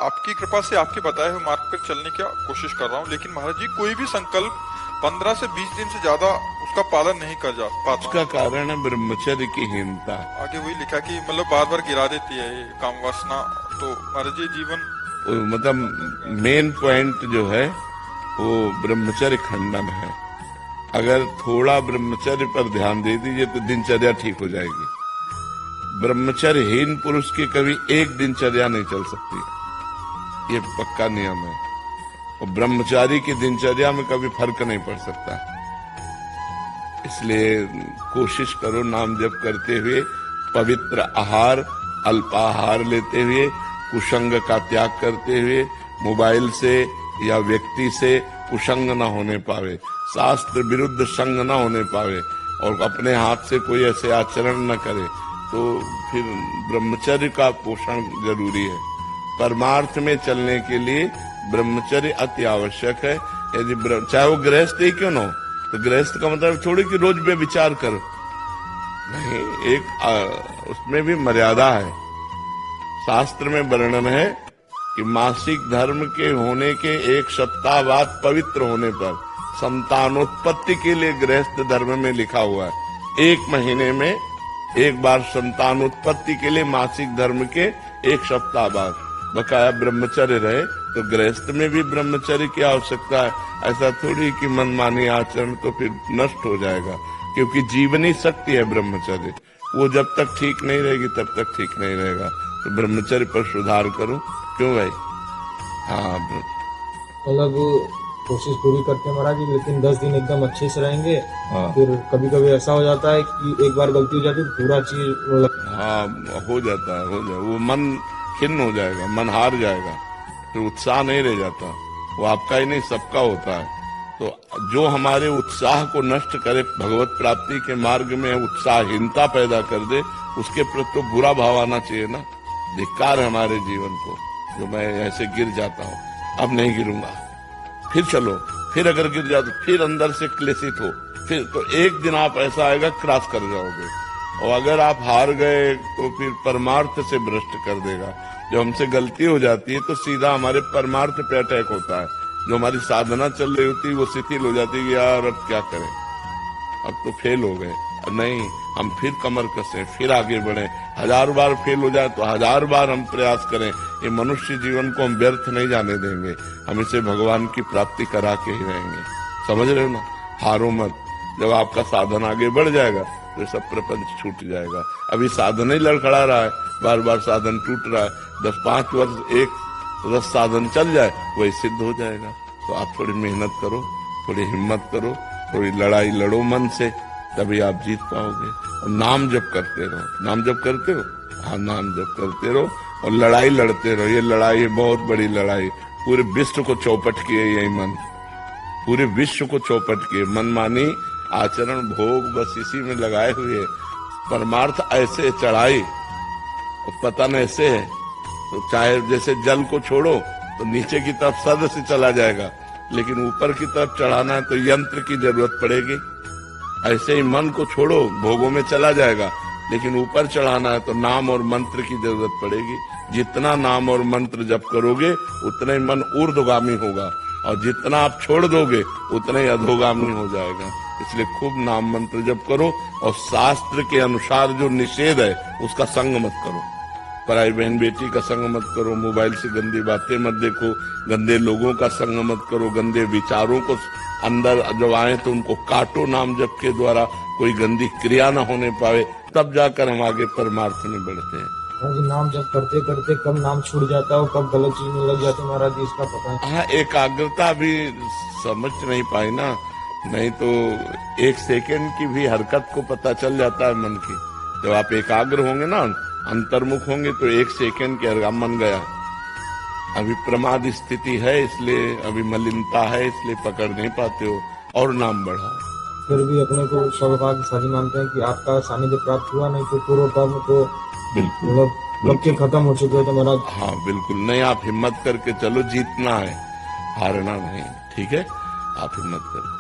आपकी कृपा से आपके बताए हुए मार्ग पर चलने की कोशिश कर रहा हूँ, लेकिन महाराज जी कोई भी संकल्प 15 से 20 दिन से ज्यादा उसका पालन नहीं कर जा पाता। उसका कारण है ब्रह्मचर्य की हीनता। आगे वही लिखा कि मतलब बार बार गिरा देती है ये काम वासना। तो महाराज जी जीवन मतलब मेन पॉइंट जो है वो ब्रह्मचर्य खंडन है। अगर थोड़ा ब्रह्मचर्य पर ध्यान दे दीजिए तो दिनचर्या ठीक हो जाएगी। ब्रह्मचर्यहीन पुरुष की कभी एक दिनचर्या नहीं चल सकती, ये पक्का नियम है। और ब्रह्मचारी की दिनचर्या में कभी फर्क नहीं पड़ सकता। इसलिए कोशिश करो नाम जप करते हुए, पवित्र आहार अल्पाहार लेते हुए, कुसंग का त्याग करते हुए, मोबाइल से या व्यक्ति से कुसंग न होने पावे, शास्त्र विरुद्ध संग न होने पावे, और अपने हाथ से कोई ऐसे आचरण न करे, तो फिर ब्रह्मचर्य का पोषण जरूरी है। परमार्थ में चलने के लिए ब्रह्मचर्य अति आवश्यक है। यदि चाहे वो गृहस्थ ही क्यों न हो, तो गृहस्थ का मतलब थोड़ी कि रोज पे विचार करो, नहीं, एक उसमें भी मर्यादा है। शास्त्र में वर्णन है कि मासिक धर्म के होने के एक सप्ताह बाद पवित्र होने पर संतानोत्पत्ति के लिए गृहस्थ धर्म में लिखा हुआ है। एक महीने में एक बार संतानोत्पत्ति के लिए मासिक धर्म के एक सप्ताह बाद बकाया ब्रह्मचर्य रहे। तो गृहस्थ में भी ब्रह्मचर्य की आवश्यकता है। ऐसा थोड़ी कि मनमानी आचरण तो फिर नष्ट हो जाएगा, क्योंकि जीवनी शक्ति है ब्रह्मचर्य। वो जब तक ठीक नहीं रहेगी तब तक ठीक नहीं रहेगा। तो ब्रह्मचर्य पर सुधार करो। क्यों भाई? हाँ, मतलब कोशिश पूरी करते हैं महाराज जी, लेकिन 10 दिन एकदम अच्छे से रहेंगे। हाँ। फिर कभी कभी ऐसा हो जाता है कि एक बार गलती हो जाती है पूरा चीज हाँ, हो जाता है, वो मन खिन्न हो जाएगा, मन हार जाएगा, फिर उत्साह नहीं रह जाता। वो आपका ही नहीं सबका होता है। तो जो हमारे उत्साह को नष्ट करे, भगवत प्राप्ति के मार्ग में उत्साहहीनता पैदा कर दे, उसके प्रति तो बुरा भाव आना चाहिए ना। धिक्कार है हमारे जीवन को, जो मैं ऐसे गिर जाता हूँ, अब नहीं गिरूंगा, फिर चलो, फिर अगर गिर जाओ तो फिर अंदर से क्लेशित हो, फिर तो एक दिन आप ऐसा आएगा क्रॉस कर जाओगे। और अगर आप हार गए तो फिर परमार्थ से भ्रष्ट कर देगा। जो हमसे गलती हो जाती है तो सीधा हमारे परमार्थ पे अटैक होता है। जो हमारी साधना चल रही होती है वो शिथिल हो जाती है कि यार अब क्या करें, अब तो फेल हो गए। नहीं, हम फिर कमर कसें, फिर आगे बढ़े। 1000 बार फेल हो जाए तो 1000 बार हम प्रयास करें। ये मनुष्य जीवन को हम व्यर्थ नहीं जाने देंगे, हम इसे भगवान की प्राप्ति करा के ही रहेंगे। समझ रहे हो ना? हारो मत। जब आपका साधन आगे बढ़ जाएगा तो सब प्रपंच छूट जाएगा। अभी साधन ही लड़खड़ा रहा है, बार बार साधन टूट रहा है। 10-5 वर्ष एक रस साधन चल जाए, वही सिद्ध हो जाएगा। तो आप थोड़ी मेहनत करो, थोड़ी हिम्मत करो, थोड़ी लड़ाई लड़ो मन से, तभी आप जीत पाओगे। और नाम जप करते रहो। नाम जप करते हो? हाँ, नाम जप करते रहो और लड़ाई लड़ते रहो। ये लड़ाई है बहुत बड़ी लड़ाई। पूरे विश्व को चौपट किए यही मन, पूरे विश्व को चौपट किए। मनमानी आचरण भोग बस इसी में लगाए हुए। परमार्थ ऐसे चढ़ाई और पतन ऐसे है। तो चाहे जैसे जल को छोड़ो तो नीचे की तरफ सद से चला जाएगा, लेकिन ऊपर की तरफ चढ़ाना है तो यंत्र की जरूरत पड़ेगी। ऐसे ही मन को छोड़ो, भोगों में चला जाएगा, लेकिन ऊपर चढ़ाना है तो नाम और मंत्र की जरूरत पड़ेगी। जितना नाम और मंत्र जप करोगे उतना ही मन ऊर्ध्वगामी होगा, और जितना आप छोड़ दोगे उतना ही अधोगामी हो जाएगा। इसलिए खूब नाम मंत्र जप करो, और शास्त्र के अनुसार जो निषेध है उसका संग मत करो। पराई बहन बेटी का संग मत करो, मोबाइल से गंदी बातें मत देखो, गंदे लोगों का संग मत करो, गंदे विचारों को अंदर जब आए तो उनको काटो नाम जप के द्वारा, कोई गंदी क्रिया ना होने पावे, तब जाकर हम आगे परमार्थ में बढ़ते हैं। महाराज जी नाम जब करते करते कब नाम छूट जाता है और कब गलत चीज में लग जाते हैं महाराज जी, इसका पता है? हाँ, एकाग्रता भी समझ नहीं पाई ना, नहीं तो 1 सेकेंड की भी हरकत को पता चल जाता है मन की। जब आप एकाग्र होंगे ना, अंतर्मुख होंगे, तो 1 सेकेंड के हरकत मन गया। अभी प्रमाद स्थिति है, इसलिए अभी मलिनता है, इसलिए पकड़ नहीं पाते हो, और नाम बढ़ाओ। फिर भी अपने को सौभाग्यशाली मानते हैं कि आपका सानिध्य प्राप्त हुआ, नहीं तो पूर्व कर्म तो बिल्कुल मतलब के खत्म हो चुके थे महाराज। हाँ बिल्कुल नहीं, आप हिम्मत करके चलो, जीतना है, हारना नहीं। ठीक है, आप हिम्मत करो।